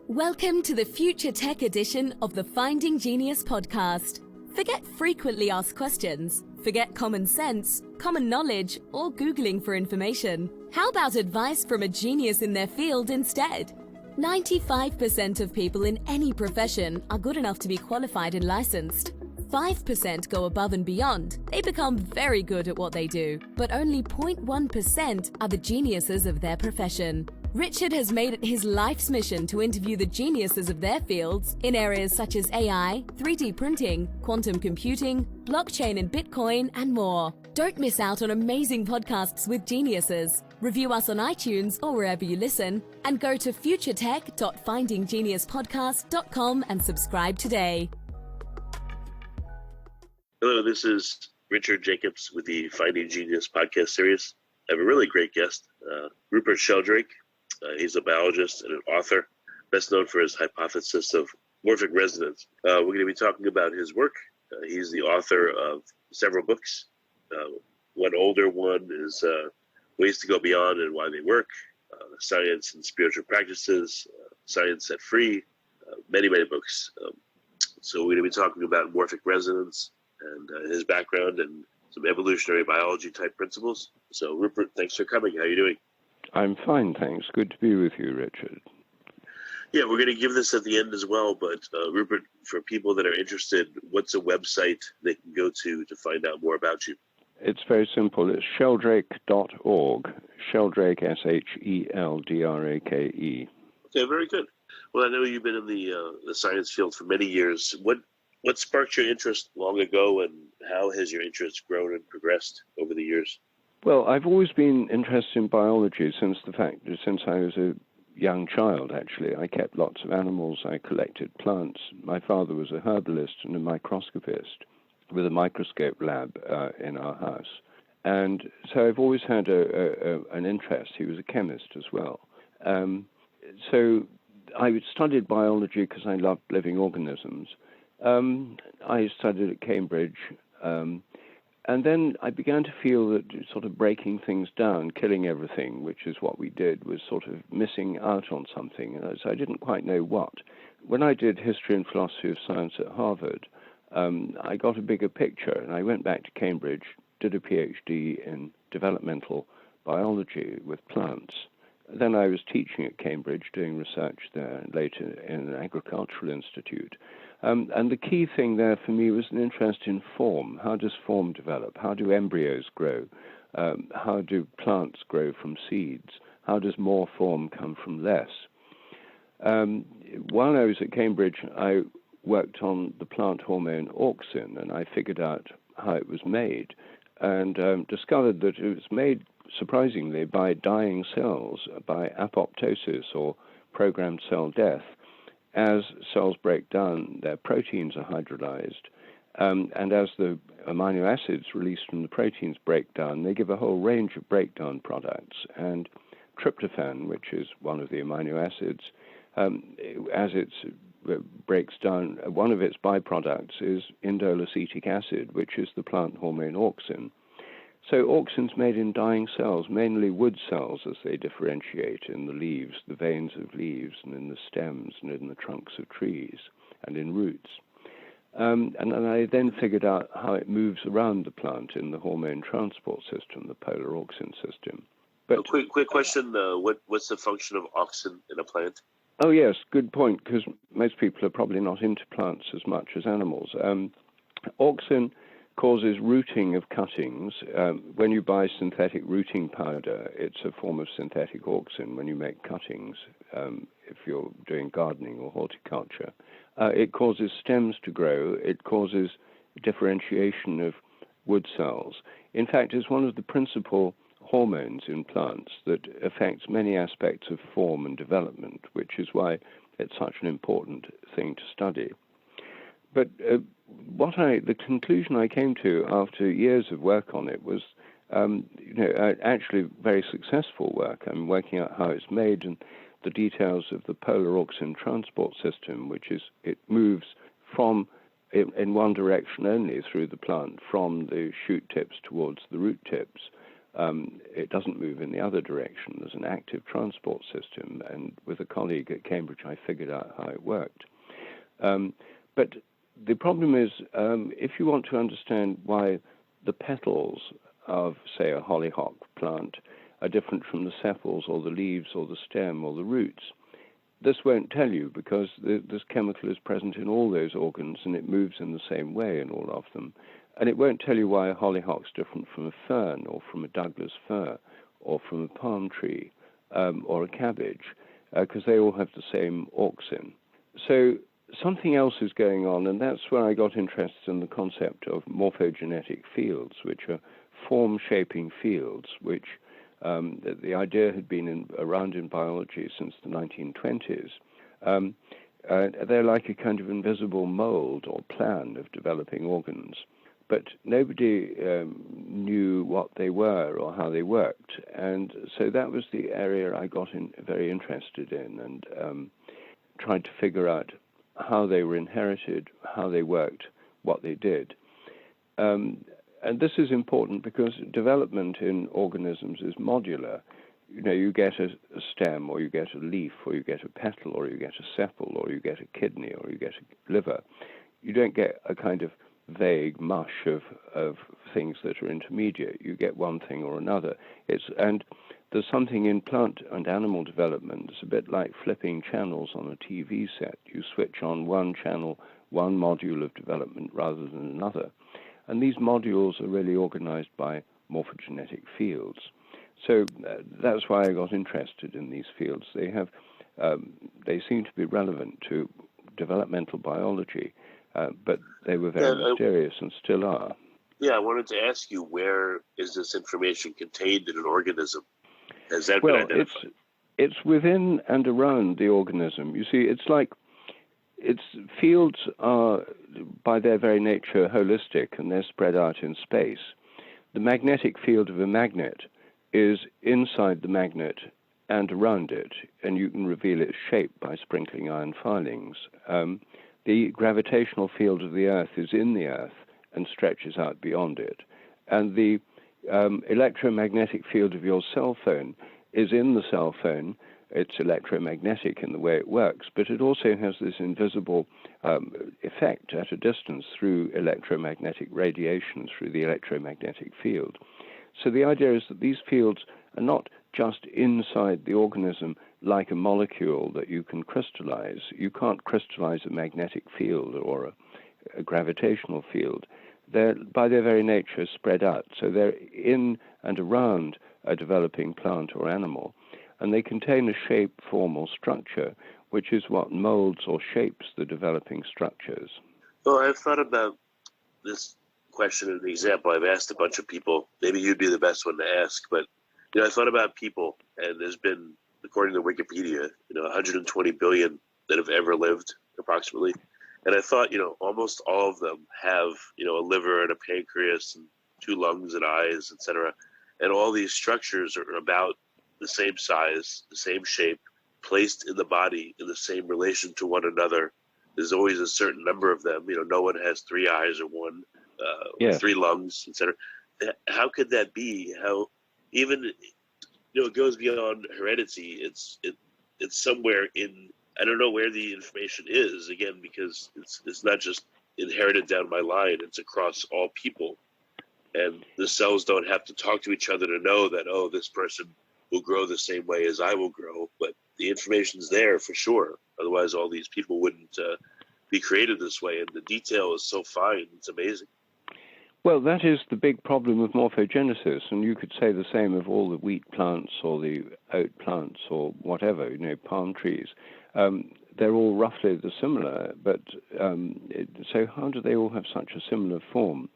Welcome to the Future Tech edition of the Finding Genius podcast. Forget frequently asked questions, forget common sense, common knowledge, or Googling for information. How about advice from a genius in their field instead? 95% of people in any profession are good enough to be qualified and licensed. 5% go above and beyond. They become very good at what they do, but only 0.1% are the geniuses of their profession. Richard has made it his life's mission to interview the geniuses of their fields in areas such as AI, 3D printing, quantum computing, blockchain and Bitcoin, and more. Don't miss out on amazing podcasts with geniuses. Review us on iTunes or wherever you listen, and go to futuretech.findinggeniuspodcast.com and subscribe today. Hello, this is Richard Jacobs with the Finding Genius podcast series. I have a really great guest, Rupert Sheldrake. He's a biologist and an author, best known for his hypothesis of morphic resonance. We're going to be talking about his work. He's the author of several books. One older one is Ways to Go Beyond and Why They Work, Science and Spiritual Practices, Science Set Free, many books. So we're going to be talking about morphic resonance and his background and some evolutionary biology type principles. So Rupert, thanks for coming. How are you doing? I'm fine, thanks. Good to be with you, Richard. Yeah, we're going to give this at the end as well, but Rupert, for people that are interested, what's a website they can go to find out more about you? It's very simple. It's sheldrake.org. Sheldrake, S-H-E-L-D-R-A-K-E. Okay, very good. Well, I know you've been in the science field for many years. What sparked your interest long ago, and how has your interest grown and progressed over the years? Well, I've always been interested in biology since I was a young child, actually. I kept lots of animals. I collected plants. My father was a herbalist and a microscopist with a microscope lab in our house. And so I've always had an interest. He was a chemist as well. So I studied biology because I loved living organisms. I studied at Cambridge. And then I began to feel that sort of breaking things down, killing everything, which is what we did, was sort of missing out on something. So I didn't quite know what. When I did history and philosophy of science at Harvard, I got a bigger picture, and I went back to Cambridge, did a PhD in developmental biology with plants. Then I was teaching at Cambridge, doing research there, and later in an agricultural institute. And the key thing there for me was an interest in form. How does form develop? How do embryos grow? How do plants grow from seeds? How does more form come from less? While I was at Cambridge, I worked on the plant hormone auxin, and I figured out how it was made, and discovered that it was made, surprisingly, by dying cells, by apoptosis or programmed cell death. As cells break down, their proteins are hydrolyzed, and as the amino acids released from the proteins break down, they give a whole range of breakdown products. And tryptophan, which is one of the amino acids, as it breaks down, one of its byproducts is indole acetic acid, which is the plant hormone auxin. So auxin's made in dying cells, mainly wood cells as they differentiate in the leaves, the veins of leaves, and in the stems, and in the trunks of trees, and in roots. And I then figured out how it moves around the plant in the hormone transport system, the polar auxin system. But a quick question, what's the function of auxin in a plant? Oh yes, good point, because most people are probably not into plants as much as animals. Auxin causes rooting of cuttings. When you buy synthetic rooting powder, it's a form of synthetic auxin when you make cuttings, if you're doing gardening or horticulture. It causes stems to grow. It causes differentiation of wood cells. In fact, it's one of the principal hormones in plants that affects many aspects of form and development, which is why it's such an important thing to study. But the conclusion I came to after years of work on it was, actually very successful work. I'm working out how it's made and the details of the polar auxin transport system, which is it moves from in one direction only through the plant, from the shoot tips towards the root tips. it doesn't move in the other direction. There's an active transport system, and with a colleague at Cambridge, I figured out how it worked. But the problem is, if you want to understand why the petals of, say, a hollyhock plant are different from the sepals or the leaves or the stem or the roots, this won't tell you, because this chemical is present in all those organs and it moves in the same way in all of them. And it won't tell you why a hollyhock's different from a fern or from a Douglas fir or from a palm tree or a cabbage, because they all have the same auxin. So something else is going on, and that's where I got interested in the concept of morphogenetic fields, which are form-shaping fields, which the idea had been around in biology since the 1920s. They're like a kind of invisible mold or plan of developing organs, but nobody knew what they were or how they worked. And so that was the area I got very interested in, and tried to figure out how they were inherited, how they worked, what they did. And this is important because development in organisms is modular. You get a stem, or you get a leaf, or you get a petal, or you get a sepal, or you get a kidney, or you get a liver. You don't get a kind of vague mush of things that are intermediate. You get one thing or another. And there's something in plant and animal development. It's a bit like flipping channels on a TV set. You switch on one channel, one module of development rather than another. And these modules are really organized by morphogenetic fields. So that's why I got interested in these fields. They seem to be relevant to developmental biology, but they were very mysterious and still are. Yeah, I wanted to ask you, where is this information contained in an organism? Has that been identified? It's within and around the organism. You see, its fields are, by their very nature, holistic, and they're spread out in space. The magnetic field of a magnet is inside the magnet and around it, and you can reveal its shape by sprinkling iron filings. The gravitational field of the Earth is in the Earth and stretches out beyond it. And the electromagnetic field of your cell phone is in the cell phone. It's electromagnetic in the way it works, but it also has this invisible effect at a distance through electromagnetic radiation, through the electromagnetic field. So the idea is that these fields are not just inside the organism like a molecule that you can crystallize. You can't crystallize a magnetic field or a gravitational field. They're, by their very nature, spread out. So they're in and around a developing plant or animal, and they contain a shape, form, or structure, which is what molds or shapes the developing structures. Well, I've thought about this question and example. I've asked a bunch of people. Maybe you'd be the best one to ask, but I thought about people, and there's been, according to Wikipedia, 120 billion that have ever lived, approximately. And I thought, almost all of them have, a liver and a pancreas and 2 lungs and eyes, etc. And all these structures are about the same size, the same shape, placed in the body in the same relation to one another. There's always a certain number of them. No one has 3 eyes or 1, or 3 lungs, etc. How could that be? How even it goes beyond heredity. It's somewhere in, I don't know where the information is, again, because it's not just inherited down my line, it's across all people. And the cells don't have to talk to each other to know that, this person will grow the same way as I will grow. But the information's there for sure. Otherwise, all these people wouldn't be created this way. And the detail is so fine. It's amazing. Well, that is the big problem with morphogenesis, and you could say the same of all the wheat plants or the oat plants or whatever, palm trees. They're all roughly similar, but so how do they all have such a similar form?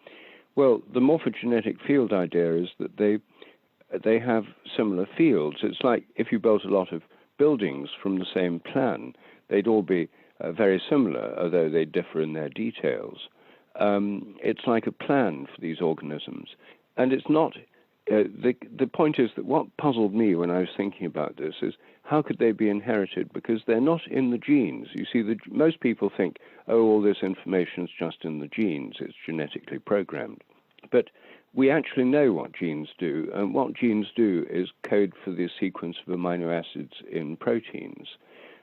Well, the morphogenetic field idea is that they have similar fields. It's like if you built a lot of buildings from the same plan, they'd all be very similar, although they differ in their details. It's like a plan for these organisms. And it's not, the point is that what puzzled me when I was thinking about this is how could they be inherited? Because they're not in the genes. You see, most people think, all this information is just in the genes, it's genetically programmed. But we actually know what genes do, and what genes do is code for the sequence of amino acids in proteins.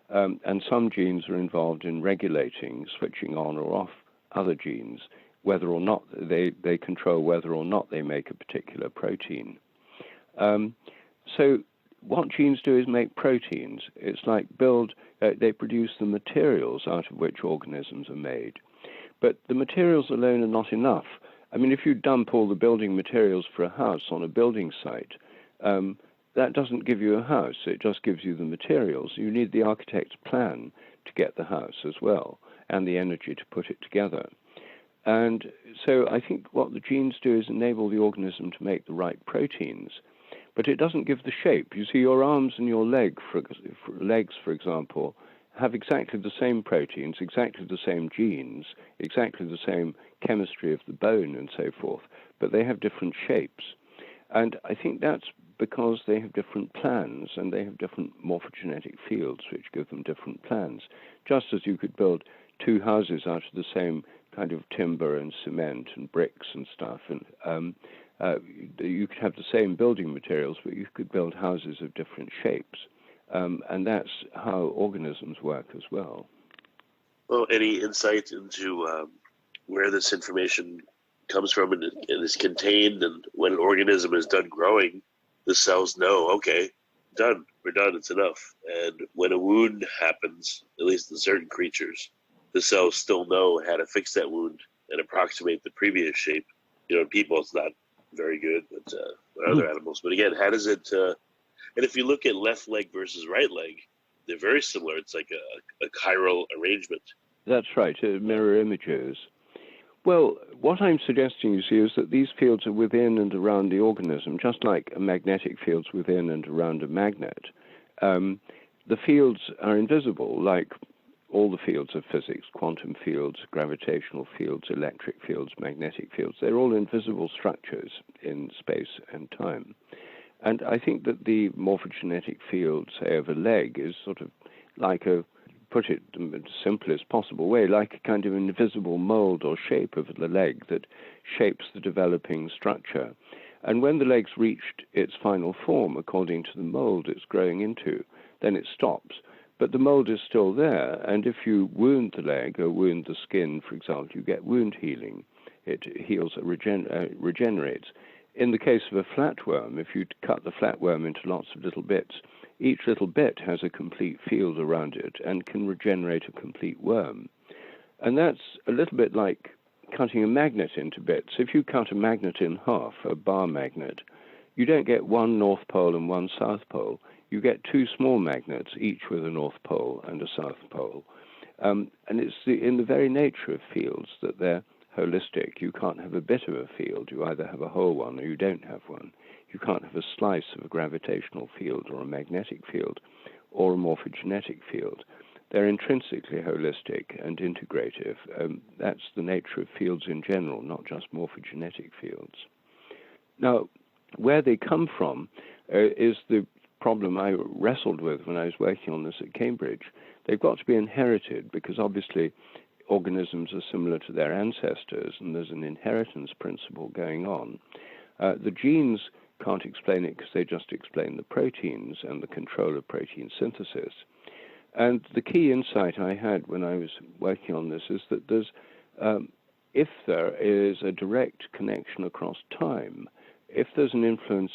And some genes are involved in regulating, switching on or off other genes, whether or not they control whether or not they make a particular protein. So what genes do is make proteins. It's like they produce the materials out of which organisms are made. But the materials alone are not enough. I mean, if you dump all the building materials for a house on a building site, that doesn't give you a house. It just gives you the materials. You need the architect's plan to get the house as well, and the energy to put it together. And so I think what the genes do is enable the organism to make the right proteins, but it doesn't give the shape. You see, your arms and your legs, for example, have exactly the same proteins, exactly the same genes, exactly the same chemistry of the bone and so forth, but they have different shapes. And I think that's because they have different plans and they have different morphogenetic fields which give them different plans. Just as you could build two houses out of the same kind of timber and cement and bricks and stuff, and you could have the same building materials, but you could build houses of different shapes. And that's how organisms work as well. Well, any insight into where this information comes from and is contained, and when an organism is done growing, the cells know, okay, done, we're done, it's enough. And when a wound happens, at least in certain creatures, the cells still know how to fix that wound and approximate the previous shape. You know, in people, it's not very good, but other animals. But again, how does it... and if you look at left leg versus right leg, they're very similar. It's like a chiral arrangement. That's right, mirror images. Well, what I'm suggesting, you see, is that these fields are within and around the organism, just like a magnetic field's within and around a magnet. The fields are invisible, like all the fields of physics, quantum fields, gravitational fields, electric fields, magnetic fields. They're all invisible structures in space and time. And I think that the morphogenetic field, say, of a leg is sort of like put it in the simplest possible way, like a kind of invisible mold or shape of the leg that shapes the developing structure. And when the leg's reached its final form, according to the mold it's growing into, then it stops. But the mold is still there, and if you wound the leg or wound the skin, for example, you get wound healing. It heals, regenerates. In the case of a flatworm, if you cut the flatworm into lots of little bits, each little bit has a complete field around it and can regenerate a complete worm. And that's a little bit like cutting a magnet into bits. If you cut a magnet in half, a bar magnet, you don't get one north pole and one south pole. You get two small magnets, each with a north pole and a south pole. And it's in the very nature of fields that they're holistic. You can't have a bit of a field. You either have a whole one or you don't have one. You can't have a slice of a gravitational field or a magnetic field or a morphogenetic field. They're intrinsically holistic and integrative. That's the nature of fields in general, not just morphogenetic fields. Now, where they come from is the problem I wrestled with when I was working on this at Cambridge. They've got to be inherited because obviously organisms are similar to their ancestors and there's an inheritance principle going on. The genes can't explain it because they just explain the proteins and the control of protein synthesis. And the key insight I had when I was working on this is that there's, if there is a direct connection across time, if there's an influence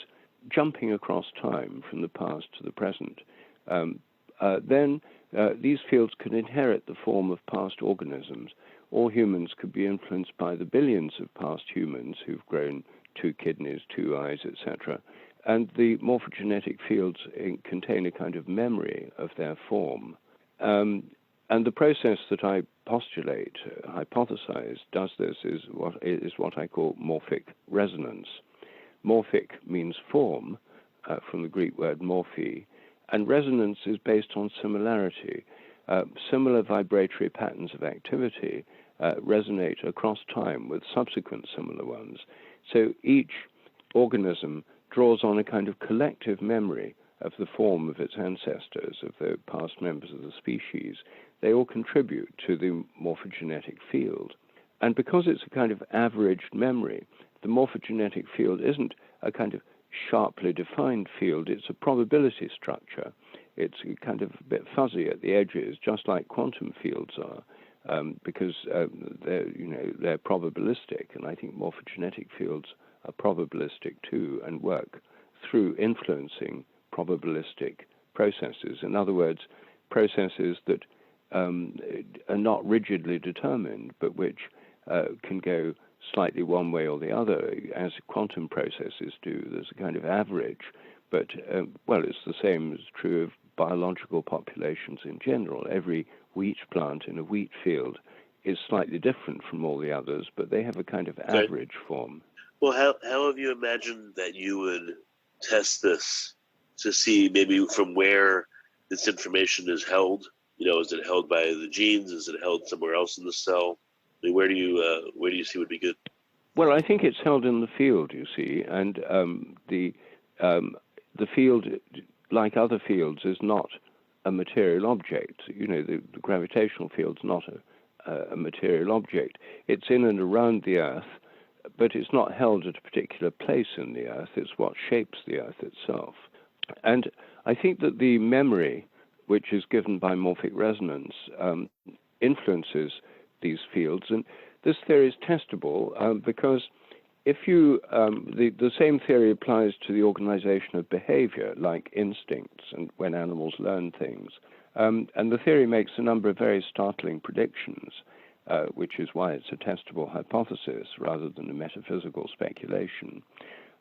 jumping across time from the past to the present, then these fields can inherit the form of past organisms. All humans could be influenced by the billions of past humans who've grown 2 kidneys, 2 eyes, etc. And the morphogenetic fields contain a kind of memory of their form. And the process that I postulate, hypothesize, does this is what I call morphic resonance. Morphic means form, from the Greek word morphe, and resonance is based on similarity. Similar vibratory patterns of activity resonate across time with subsequent similar ones. So each organism draws on a kind of collective memory of the form of its ancestors, of the past members of the species. They all contribute to the morphogenetic field. And because it's a kind of averaged memory, the morphogenetic field isn't a kind of sharply defined field. It's a probability structure. It's kind of a bit fuzzy at the edges, just like quantum fields are, because they're probabilistic, and I think morphogenetic fields are probabilistic too and work through influencing probabilistic processes. In other words, processes that are not rigidly determined, but which can go slightly one way or the other, as quantum processes do. There's a kind of average, but, it's the same is true of biological populations in general. Every wheat plant in a wheat field is slightly different from all the others, but they have a kind of average form. Well, how have you imagined that you would test this to see maybe from where this information is held? Is it held by the genes? Is it held somewhere else in the cell? I mean, where do you see would be good? Well, I think it's held in the field, you see, and the field, like other fields, is not a material object. The gravitational field's not a material object. It's in and around the Earth, but it's not held at a particular place in the Earth. It's what shapes the Earth itself. And I think that the memory, which is given by morphic resonance, influences these fields. And this theory is testable because if you, the same theory applies to the organization of behavior, like instincts and when animals learn things. And the theory makes a number of very startling predictions, which is why it's a testable hypothesis rather than a metaphysical speculation.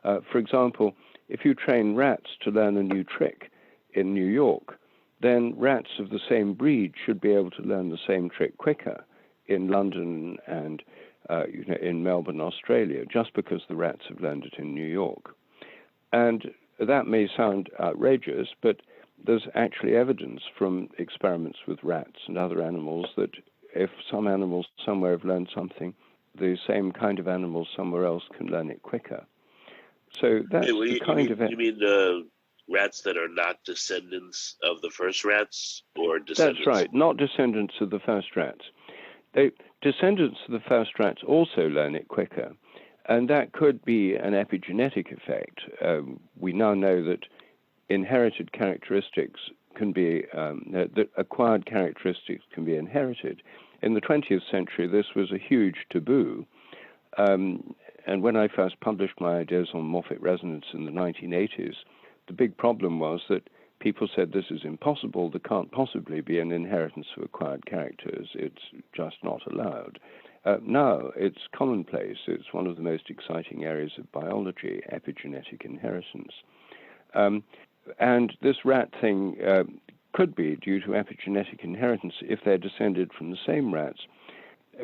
For example, if you train rats to learn a new trick in New York, then rats of the same breed should be able to learn the same trick quicker in London and in Melbourne, Australia, just because the rats have learned it in New York. And that may sound outrageous, but there's actually evidence from experiments with rats and other animals that if some animals somewhere have learned something, the same kind of animals somewhere else can learn it quicker. So that's the kind of... You mean rats that are not descendants of the first rats, or descendants? That's right, not descendants of the first rats. Descendants of the first rats also learn it quicker, and that could be an epigenetic effect. We now know that inherited characteristics can be, that acquired characteristics can be inherited. In the 20th century, this was a huge taboo. And when I first published my ideas on morphic resonance in the 1980s, the big problem was that people said this is impossible. There can't possibly be an inheritance of acquired characters. It's just not allowed. Now it's commonplace. It's one of the most exciting areas of biology, epigenetic inheritance. And this rat thing could be due to epigenetic inheritance if they're descended from the same rats.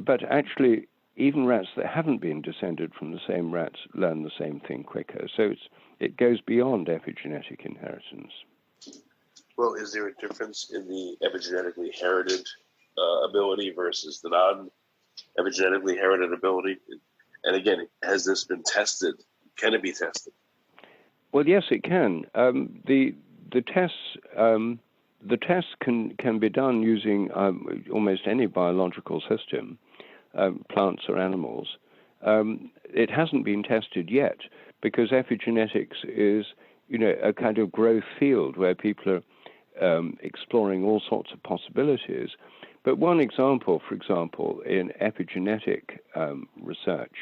But actually, even rats that haven't been descended from the same rats learn the same thing quicker. So it goes beyond epigenetic inheritance. Well, is there a difference in the epigenetically herited ability versus the non-epigenetically herited ability? And again, has this been tested? Can it be tested? Well, yes, it can. The tests can be done using almost any biological system, plants or animals. It hasn't been tested yet because epigenetics is, a kind of growth field where people are exploring all sorts of possibilities. But one example, for example, in epigenetic research,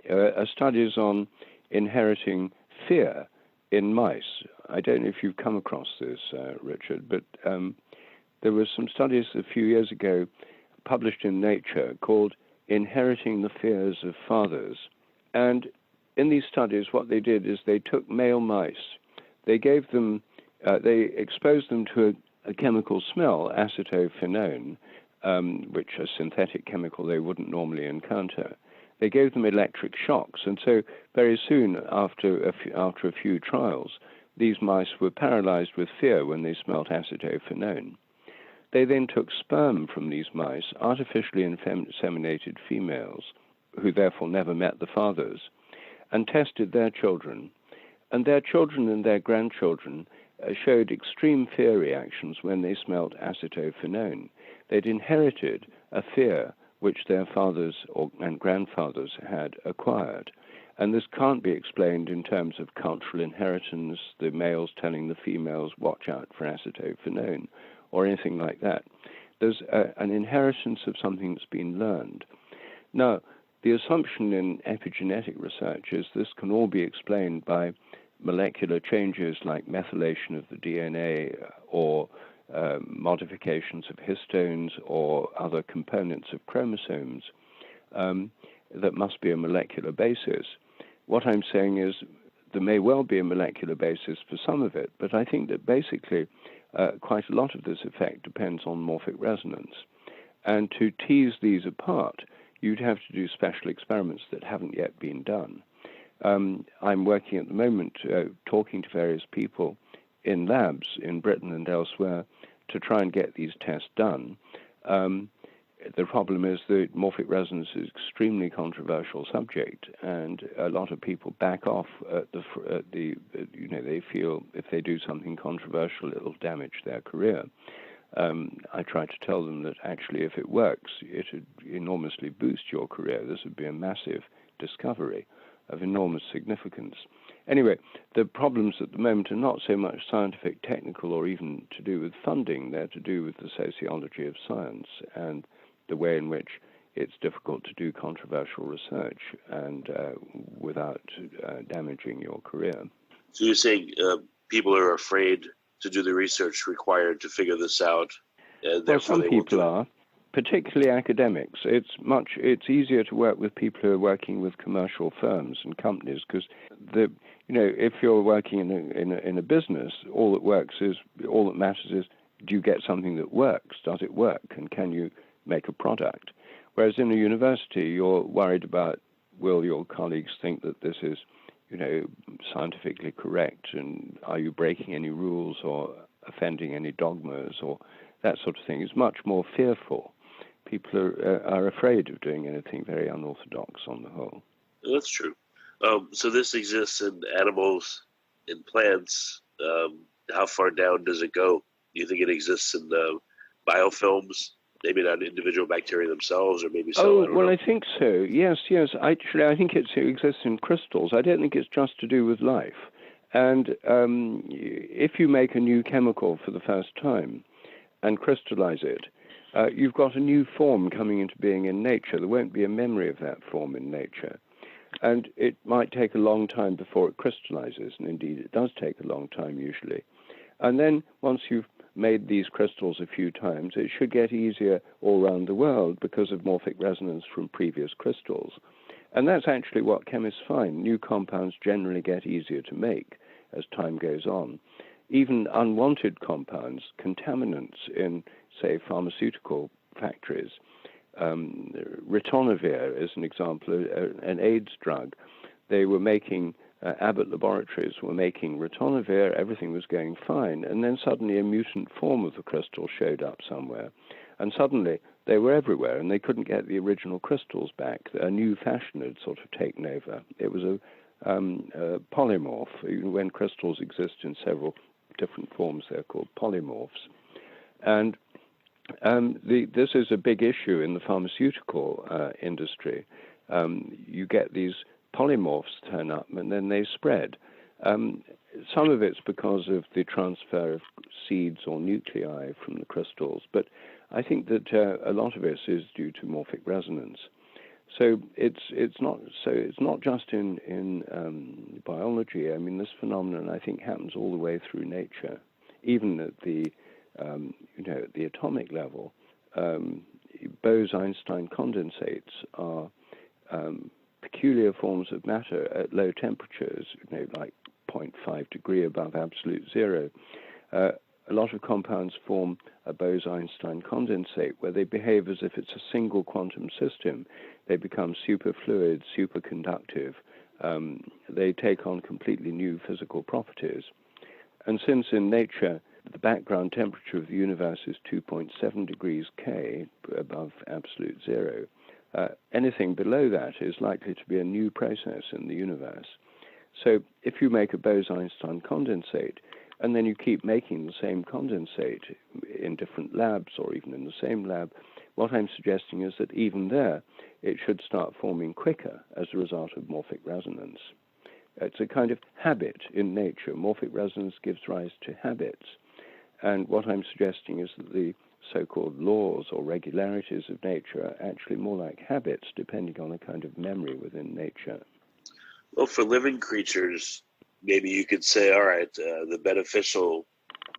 are studies on inheriting fear in mice. I don't know if you've come across this, Richard, but there were some studies a few years ago published in Nature called Inheriting the Fears of Fathers. And in these studies, what they did is they took male mice, they gave them, they exposed them to a chemical smell, acetophenone, which is a synthetic chemical they wouldn't normally encounter. They gave them electric shocks, and so very soon after a few trials, these mice were paralyzed with fear when they smelt acetophenone. They then took sperm from these mice, artificially inseminated females, who therefore never met the fathers, and tested their children. And their children and their grandchildren showed extreme fear reactions when they smelt acetophenone. They'd inherited a fear which their fathers and grandfathers had acquired. And this can't be explained in terms of cultural inheritance, the males telling the females, watch out for acetophenone, or anything like that. There's an inheritance of something that's been learned. Now, the assumption in epigenetic research is this can all be explained by molecular changes like methylation of the DNA or modifications of histones or other components of chromosomes that must be a molecular basis. What I'm saying is there may well be a molecular basis for some of it, but I think that basically quite a lot of this effect depends on morphic resonance. And to tease these apart, you'd have to do special experiments that haven't yet been done. I'm working at the moment talking to various people in labs in Britain and elsewhere to try and get these tests done. The problem is that morphic resonance is an extremely controversial subject, and a lot of people back off they feel if they do something controversial, it'll damage their career. I try to tell them that actually if it works, it would enormously boost your career. This would be a massive discovery of enormous significance. Anyway, the problems at the moment are not so much scientific, technical, or even to do with funding. They're to do with the sociology of science and the way in which it's difficult to do controversial research and without damaging your career. So you're saying people are afraid to do the research required to figure this out? Well, some people are, particularly academics. It's easier to work with people who are working with commercial firms and companies because if you're working in a business, all that matters is, do you get something that works? Does it work? And can you make a product? Whereas in a university, you're worried about, will your colleagues think that this is, scientifically correct, and are you breaking any rules or offending any dogmas or that sort of thing? Is much more fearful. People are afraid of doing anything very unorthodox on the whole. That's true. So this exists in animals, in plants. How far down does it go? Do you think it exists in biofilms? Maybe not individual bacteria themselves, or maybe so. I think so. Yes. Actually, I think it exists in crystals. I don't think it's just to do with life. And if you make a new chemical for the first time and crystallize it, you've got a new form coming into being in nature. There won't be a memory of that form in nature. And it might take a long time before it crystallizes, and indeed it does take a long time usually. And then once you've made these crystals a few times, it should get easier all around the world because of morphic resonance from previous crystals. And that's actually what chemists find. New compounds generally get easier to make as time goes on. Even unwanted compounds, contaminants in, say, pharmaceutical factories. Ritonavir is an example, an AIDS drug. They were making Abbott Laboratories were making ritonavir, everything was going fine, and then suddenly a mutant form of the crystal showed up somewhere. And suddenly they were everywhere, and they couldn't get the original crystals back. A new fashion had sort of taken over. It was a polymorph. When crystals exist in several different forms, they're called polymorphs. And this is a big issue in the pharmaceutical industry. You get these polymorphs turn up and then they spread. Some of it's because of the transfer of seeds or nuclei from the crystals, but I think that a lot of it is due to morphic resonance. So it's not just in biology. I mean, this phenomenon I think happens all the way through nature, even at the the atomic level. Bose-Einstein condensates are peculiar forms of matter at low temperatures, like 0.5 degree above absolute zero. A lot of compounds form a Bose-Einstein condensate where they behave as if it's a single quantum system. They become superfluid, superconductive. They take on completely new physical properties. And since in nature the background temperature of the universe is 2.7 degrees K above absolute zero, anything below that is likely to be a new process in the universe. So if you make a Bose-Einstein condensate, and then you keep making the same condensate in different labs or even in the same lab, what I'm suggesting is that even there, it should start forming quicker as a result of morphic resonance. It's a kind of habit in nature. Morphic resonance gives rise to habits. And what I'm suggesting is that the so-called laws or regularities of nature are actually more like habits, depending on a kind of memory within nature. Well, for living creatures, maybe you could say, all right, the beneficial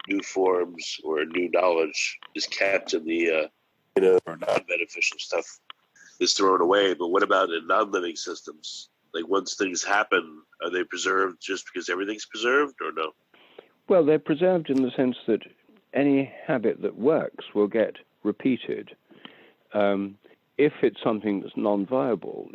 new forms or new knowledge is kept in the or non-beneficial stuff is thrown away. But what about in non-living systems? Like once things happen, are they preserved just because everything's preserved or no? Well, they're preserved in the sense that any habit that works will get repeated. If it's something that's non-viable,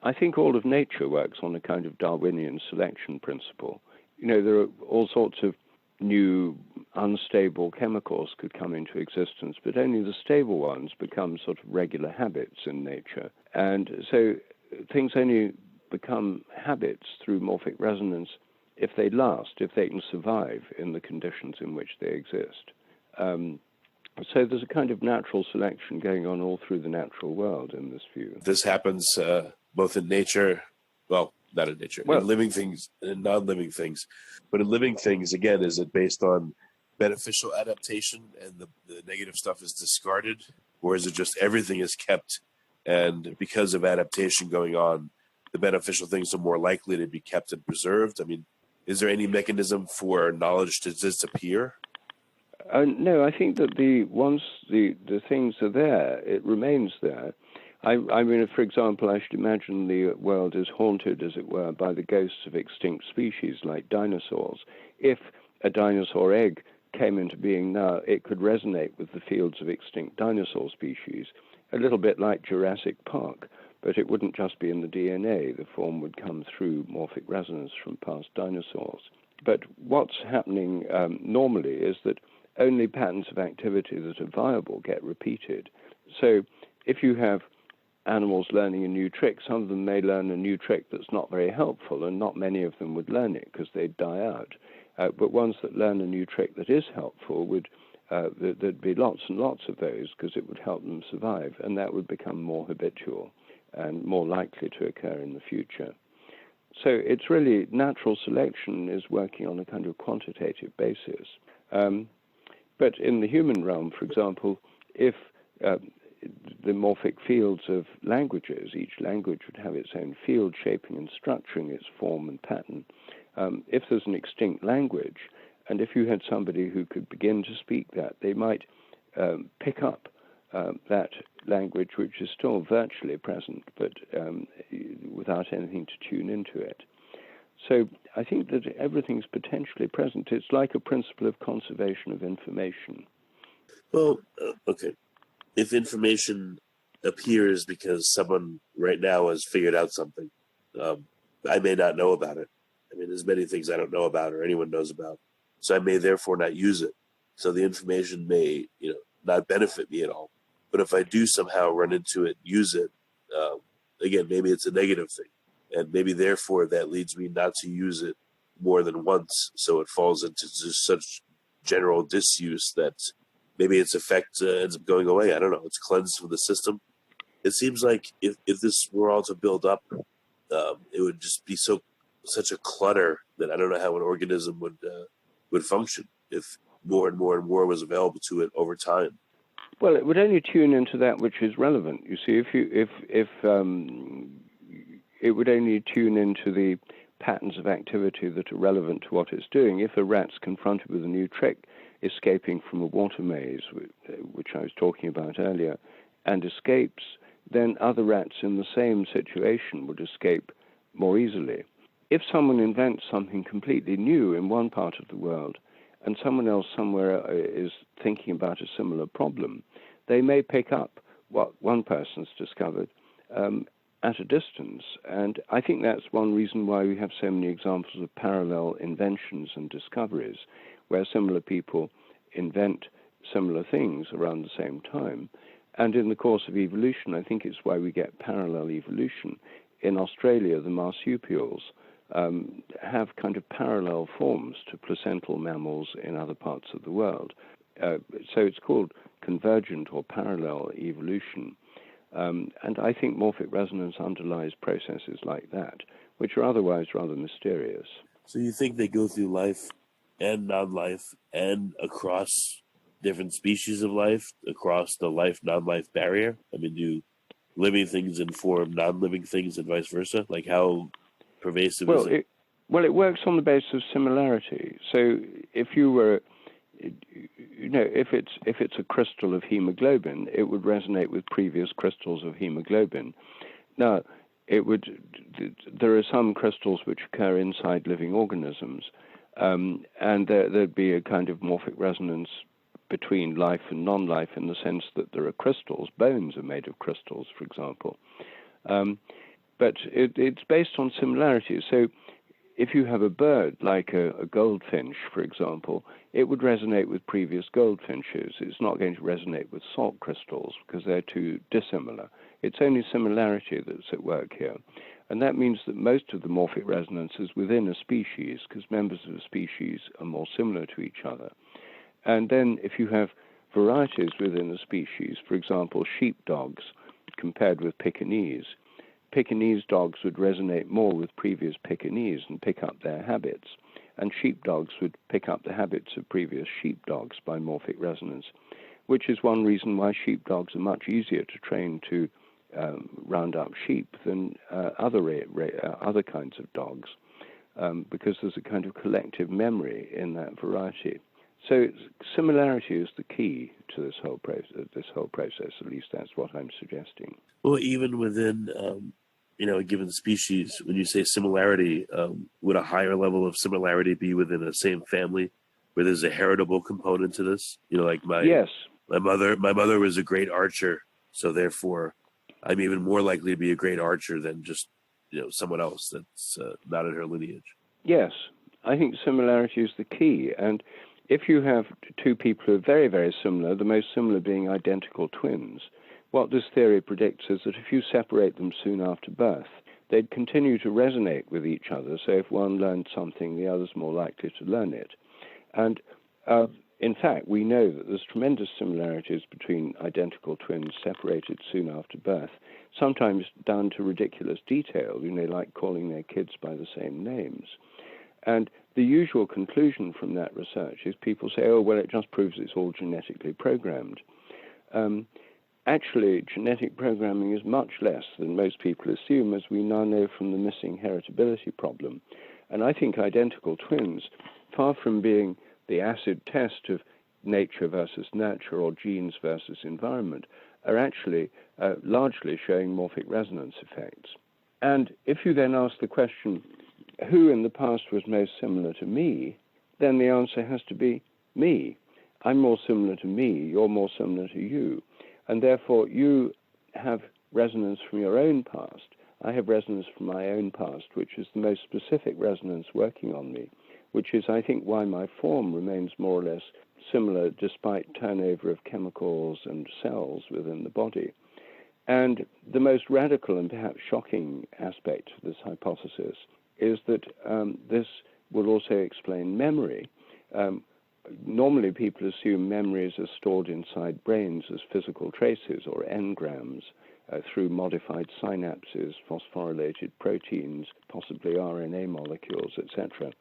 I think all of nature works on a kind of Darwinian selection principle. There are all sorts of new unstable chemicals could come into existence, but only the stable ones become sort of regular habits in nature. And so things only become habits through morphic resonance if they last, if they can survive in the conditions in which they exist. So there's a kind of natural selection going on all through the natural world in this view. This happens both in nature, well, not in nature, in living things and non-living things. But in living things, again, is it based on beneficial adaptation and the negative stuff is discarded? Or is it just everything is kept and because of adaptation going on, the beneficial things are more likely to be kept and preserved? I mean, is there any mechanism for knowledge to disappear? No, I think that once the things are there, it remains there. I mean, for example, I should imagine the world is haunted, as it were, by the ghosts of extinct species like dinosaurs. If a dinosaur egg came into being now, it could resonate with the fields of extinct dinosaur species, a little bit like Jurassic Park, but it wouldn't just be in the DNA. The form would come through morphic resonance from past dinosaurs. But what's happening normally is that only patterns of activity that are viable get repeated. So if you have animals learning a new trick, some of them may learn a new trick that's not very helpful, and not many of them would learn it because they'd die out. But ones that learn a new trick that is helpful there'd be lots and lots of those because it would help them survive, and that would become more habitual and more likely to occur in the future. So it's really natural selection is working on a kind of quantitative basis. But in the human realm, for example, if the morphic fields of languages, each language would have its own field shaping and structuring its form and pattern. If there's an extinct language, and if you had somebody who could begin to speak that, they might pick up that language which is still virtually present, but without anything to tune into it. So I think that everything's potentially present. It's like a principle of conservation of information. Well, okay. If information appears because someone right now has figured out something, I may not know about it. I mean, there's many things I don't know about or anyone knows about. So I may therefore not use it. So the information may, not benefit me at all. But if I do somehow run into it, use it, again, maybe it's a negative thing. And maybe therefore that leads me not to use it more than once. So it falls into just such general disuse that maybe its effect ends up going away. I don't know. It's cleansed from the system. It seems like if this were all to build up, it would just be such a clutter that I don't know how an organism would function if more and more and more was available to it over time. Well, it would only tune into that which is relevant. You see, if it would only tune into the patterns of activity that are relevant to what it's doing. If a rat's confronted with a new trick, escaping from a water maze, which I was talking about earlier, and escapes, then other rats in the same situation would escape more easily. If someone invents something completely new in one part of the world, and someone else somewhere is thinking about a similar problem, they may pick up what one person's discovered at a distance. And I think that's one reason why we have so many examples of parallel inventions and discoveries, where similar people invent similar things around the same time. And in the course of evolution, I think it's why we get parallel evolution. In Australia, the marsupials have kind of parallel forms to placental mammals in other parts of the world. So it's called convergent or parallel evolution. And I think morphic resonance underlies processes like that, which are otherwise rather mysterious. So you think they go through life and non-life and across different species of life, across the life-non-life barrier? I mean, do living things inform non-living things and vice versa? Like, how pervasive is it? It works on the basis of similarity. So if you were, if it's a crystal of hemoglobin, it would resonate with previous crystals of hemoglobin. Now, there are some crystals which occur inside living organisms, and there'd be a kind of morphic resonance between life and non-life in the sense that there are crystals. Bones are made of crystals, for example. But it's based on similarities. So if you have a bird like a goldfinch, for example, it would resonate with previous goldfinches. It's not going to resonate with salt crystals because they're too dissimilar. It's only similarity that's at work here. And that means that most of the morphic resonance is within a species because members of a species are more similar to each other. And then if you have varieties within a species, for example, sheepdogs compared with Pekingese, Pekingese dogs would resonate more with previous Pekingese and pick up their habits, and sheepdogs would pick up the habits of previous sheepdogs by morphic resonance, which is one reason why sheepdogs are much easier to train to round up sheep than other kinds of dogs, because there's a kind of collective memory in that variety. So similarity is the key to this whole process. At least that's what I'm suggesting. Well, even within a given species, when you say similarity, would a higher level of similarity be within the same family, where there's a heritable component to this? Like yes, my mother was a great archer, so therefore, I'm even more likely to be a great archer than just someone else that's not in her lineage. Yes, I think similarity is the key, and if you have two people who are very, very similar, the most similar being identical twins, what this theory predicts is that if you separate them soon after birth, they'd continue to resonate with each other. So if one learned something, the other's more likely to learn it. And in fact, we know that there's tremendous similarities between identical twins separated soon after birth, sometimes down to ridiculous detail, like calling their kids by the same names. And the usual conclusion from that research is people say, it just proves it's all genetically programmed. Actually, genetic programming is much less than most people assume, as we now know from the missing heritability problem. And I think identical twins, far from being the acid test of nature versus nurture or genes versus environment, are actually largely showing morphic resonance effects. And if you then ask the question, who in the past was most similar to me, then the answer has to be me. I'm more similar to me, you're more similar to you. And therefore, you have resonance from your own past. I have resonance from my own past, which is the most specific resonance working on me, which is, I think, why my form remains more or less similar despite turnover of chemicals and cells within the body. And the most radical and perhaps shocking aspect of this hypothesis is that this will also explain memory. Normally, people assume memories are stored inside brains as physical traces or engrams through modified synapses, phosphorylated proteins, possibly RNA molecules, etc.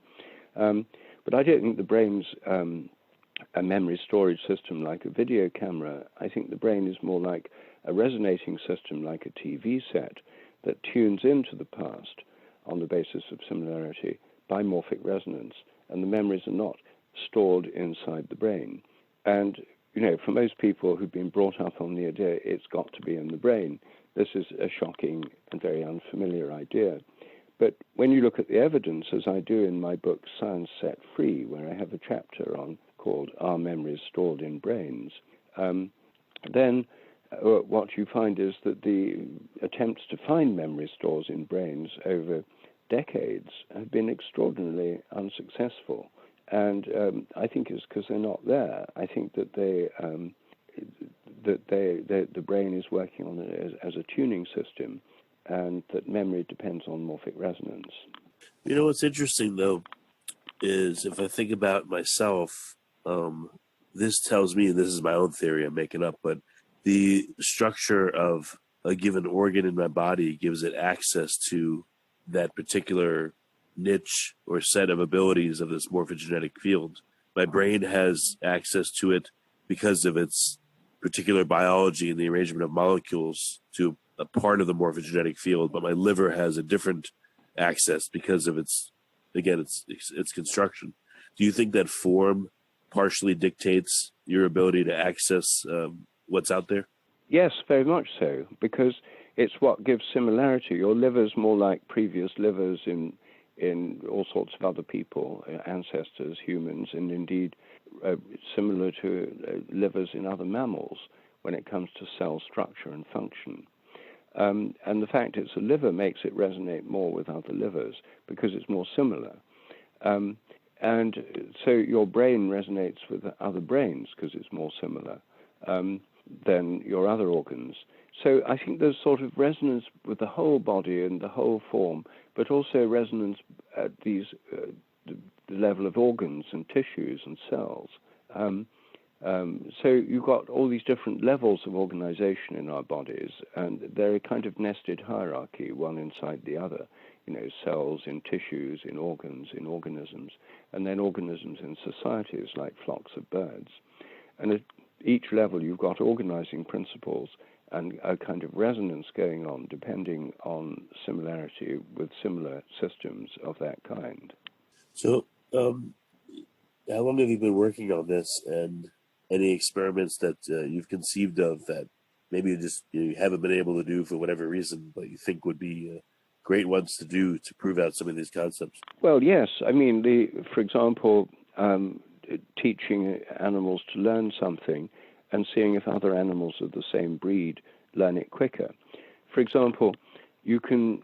But I don't think the brain's a memory storage system like a video camera. I think the brain is more like a resonating system like a TV set that tunes into the past on the basis of similarity by morphic resonance, and the memories are not stored inside the brain. And, for most people who've been brought up on the idea it's got to be in the brain, this is a shocking and very unfamiliar idea. But when you look at the evidence, as I do in my book Science Set Free, where I have a chapter called Are Memories Stored in Brains, then what you find is that the attempts to find memory stores in brains over decades have been extraordinarily unsuccessful. And I think it's because they're not there. I think that the brain is working on it as a tuning system, and that memory depends on morphic resonance. You know what's interesting though is if I think about myself, this tells me, this is my own theory I'm making up, but the structure of a given organ in my body gives it access to that particular niche or set of abilities of this morphogenetic field. My brain has access to it because of its particular biology and the arrangement of molecules to a part of the morphogenetic field, but my liver has a different access because of its construction. Do you think that form partially dictates your ability to access what's out there? Yes, very much so, because it's what gives similarity. Your liver's more like previous livers in all sorts of other people, ancestors, humans, and indeed similar to livers in other mammals when it comes to cell structure and function. And the fact it's a liver makes it resonate more with other livers because it's more similar. And so your brain resonates with other brains because it's more similar than your other organs. So I think there's sort of resonance with the whole body and the whole form, but also resonance at the level of organs and tissues and cells. So you've got all these different levels of organization in our bodies, and they're a kind of nested hierarchy, one inside the other. Cells in tissues, in organs, in organisms, and then organisms in societies like flocks of birds. And at each level you've got organizing principles and a kind of resonance going on depending on similarity with similar systems of that kind. So how long have you been working on this, and any experiments that you've conceived of that maybe you haven't been able to do for whatever reason, but you think would be great ones to do to prove out some of these concepts? Well, yes. I mean, for example, teaching animals to learn something and seeing if other animals of the same breed learn it quicker. For example, you can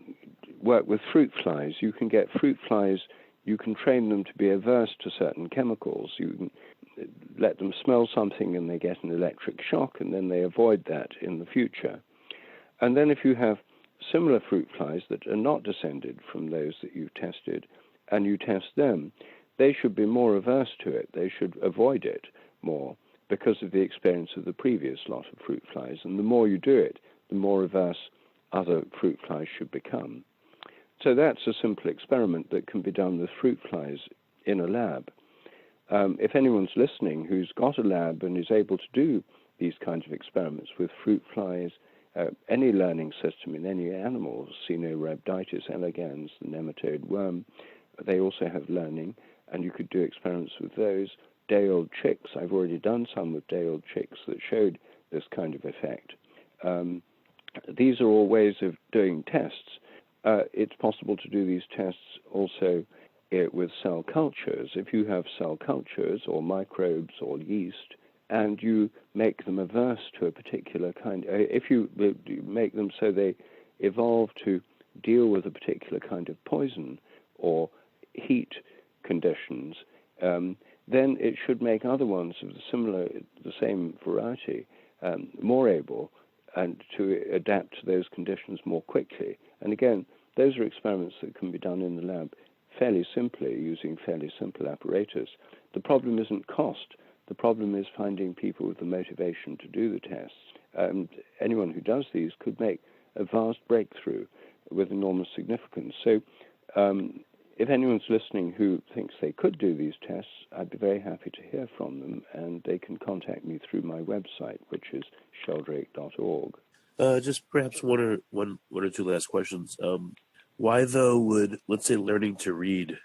work with fruit flies. You can get fruit flies, you can train them to be averse to certain chemicals. You can let them smell something and they get an electric shock, and then they avoid that in the future. And then if you have similar fruit flies that are not descended from those that you've tested, and you test them, they should be more averse to it. They should avoid it more because of the experience of the previous lot of fruit flies. And the more you do it, the more averse other fruit flies should become. So that's a simple experiment that can be done with fruit flies in a lab. If anyone's listening who's got a lab and is able to do these kinds of experiments with fruit flies, any learning system in any animal, Caenorhabditis elegans, the nematode worm, they also have learning, and you could do experiments with those. Day-old chicks, I've already done some with day-old chicks that showed this kind of effect. These are all ways of doing tests. It's possible to do these tests also with cell cultures. If you have cell cultures or microbes or yeast, and you make them averse to a particular kind, if you make them so they evolve to deal with a particular kind of poison or heat conditions, then it should make other ones of the same variety more able and to adapt to those conditions more quickly. And again, those are experiments that can be done in the lab fairly simply using fairly simple apparatus. The problem isn't cost. The problem is finding people with the motivation to do the tests. And anyone who does these could make a vast breakthrough with enormous significance. So if anyone's listening who thinks they could do these tests, I'd be very happy to hear from them, and they can contact me through my website, which is sheldrake.org. Just perhaps one or two last questions. Why, though, would, let's say, learning to read,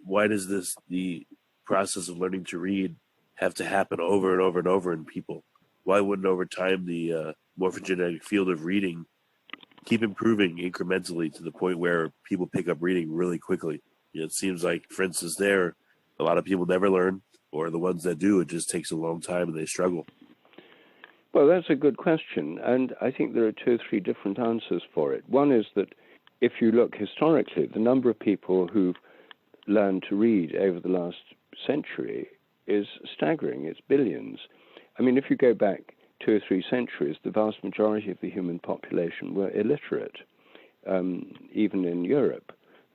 why does the process of learning to read have to happen over and over and over in people? Why wouldn't over time the morphogenetic field of reading keep improving incrementally to the point where people pick up reading really quickly? It seems like, for instance, a lot of people never learn, or the ones that do, it just takes a long time and they struggle. Well, that's a good question, and I think there are 2 or 3 different answers for it. One is that if you look historically, the number of people who've learned to read over the last century is staggering. It's billions. I mean, if you go back 2 or 3 centuries, the vast majority of the human population were illiterate, even in Europe.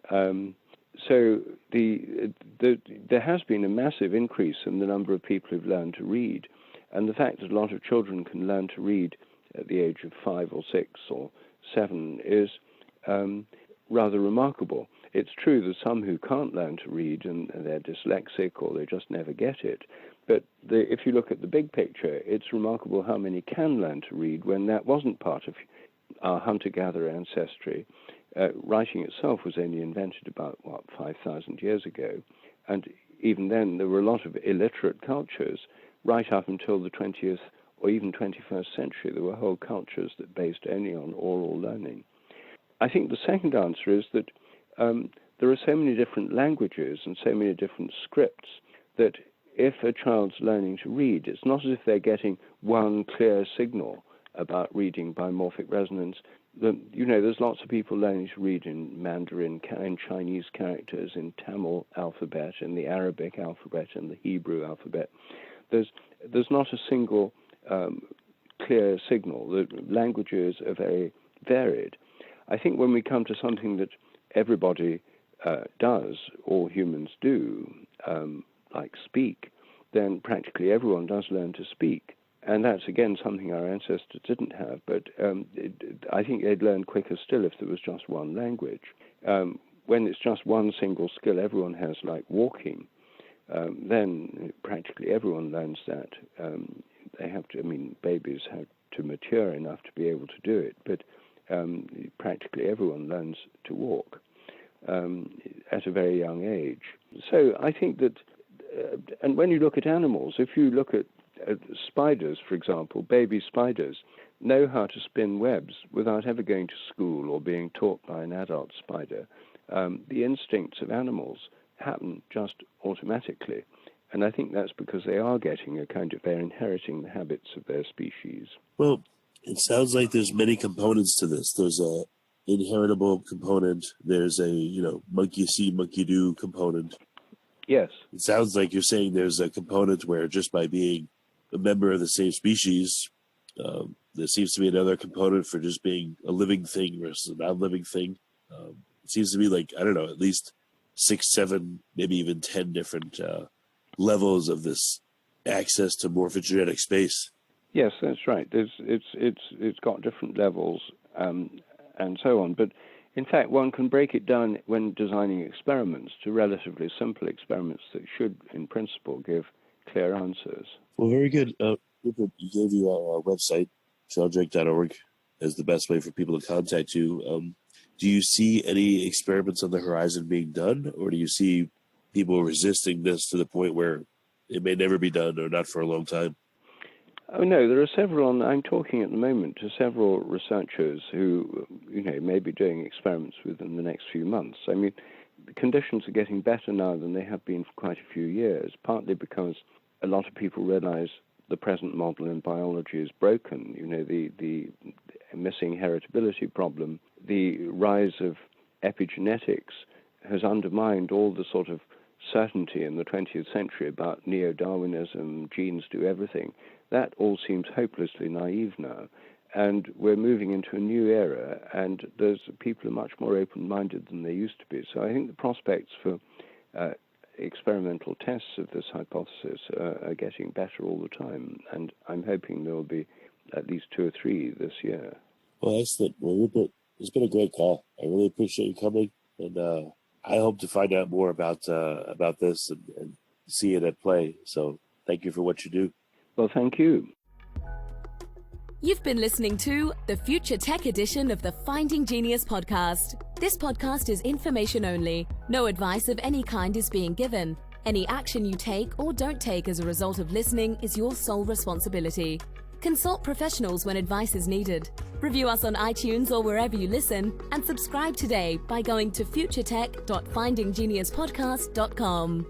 So there has been a massive increase in the number of people who've learned to read, and the fact that a lot of children can learn to read at the age of 5 or 6 or 7 is rather remarkable. It's true there's some who can't learn to read and they're dyslexic or they just never get it. But if you look at the big picture, it's remarkable how many can learn to read when that wasn't part of our hunter-gatherer ancestry. Writing itself was only invented about, 5,000 years ago. And even then, there were a lot of illiterate cultures right up until the 20th or even 21st century. There were whole cultures that based only on oral learning. I think the second answer is that there are so many different languages and so many different scripts that if a child's learning to read, it's not as if they're getting one clear signal about reading by morphic resonance. There's lots of people learning to read in Mandarin, in Chinese characters, in Tamil alphabet, in the Arabic alphabet, in the Hebrew alphabet. There's not a single clear signal. The languages are very varied. I think when we come to something that everybody does, all humans do, like speak, then practically everyone does learn to speak. And that's, again, something our ancestors didn't have. But I think they'd learn quicker still if there was just one language. When it's just one single skill everyone has, like walking, then practically everyone learns that. They have to, babies have to mature enough to be able to do it. But practically everyone learns to walk at a very young age. So I think that, and when you look at animals, if you look at spiders, for example, baby spiders know how to spin webs without ever going to school or being taught by an adult spider. The instincts of animals happen just automatically. And I think that's because they are getting they're inheriting the habits of their species. Well, it sounds like there's many components to this. There's a inheritable component. There's a, monkey see, monkey do component. Yes. It sounds like you're saying there's a component where just by being a member of the same species, there seems to be another component for just being a living thing versus a non-living thing. It seems to be at least 6, 7, maybe even 10 different levels of this access to morphogenetic space. Yes, that's right. It's got different levels and so on. But in fact, one can break it down when designing experiments to relatively simple experiments that should, in principle, give clear answers. Well, very good. Rupert, you gave you our website, sheldrake.org, as the best way for people to contact you. Do you see any experiments on the horizon being done, or do you see people resisting this to the point where it may never be done or not for a long time? Oh, no, there are several. I'm talking at the moment to several researchers who, may be doing experiments within the next few months. The conditions are getting better now than they have been for quite a few years, partly because a lot of people realize the present model in biology is broken. The missing heritability problem, the rise of epigenetics has undermined all the sort of certainty in the 20th century about neo-Darwinism, genes do everything. That all seems hopelessly naive now. And we're moving into a new era, and people are much more open-minded than they used to be. So I think the prospects for experimental tests of this hypothesis are getting better all the time. And I'm hoping there will be at least 2 or 3 this year. Well, excellent. Well, Rupert, it's been a great call. I really appreciate you coming, and I hope to find out more about this and see it at play. So thank you for what you do. Well, thank you. You've been listening to the Future Tech edition of the Finding Genius podcast. This podcast is information only. No advice of any kind is being given. Any action you take or don't take as a result of listening is your sole responsibility. Consult professionals when advice is needed. Review us on iTunes or wherever you listen, and subscribe today by going to futuretech.findinggeniuspodcast.com.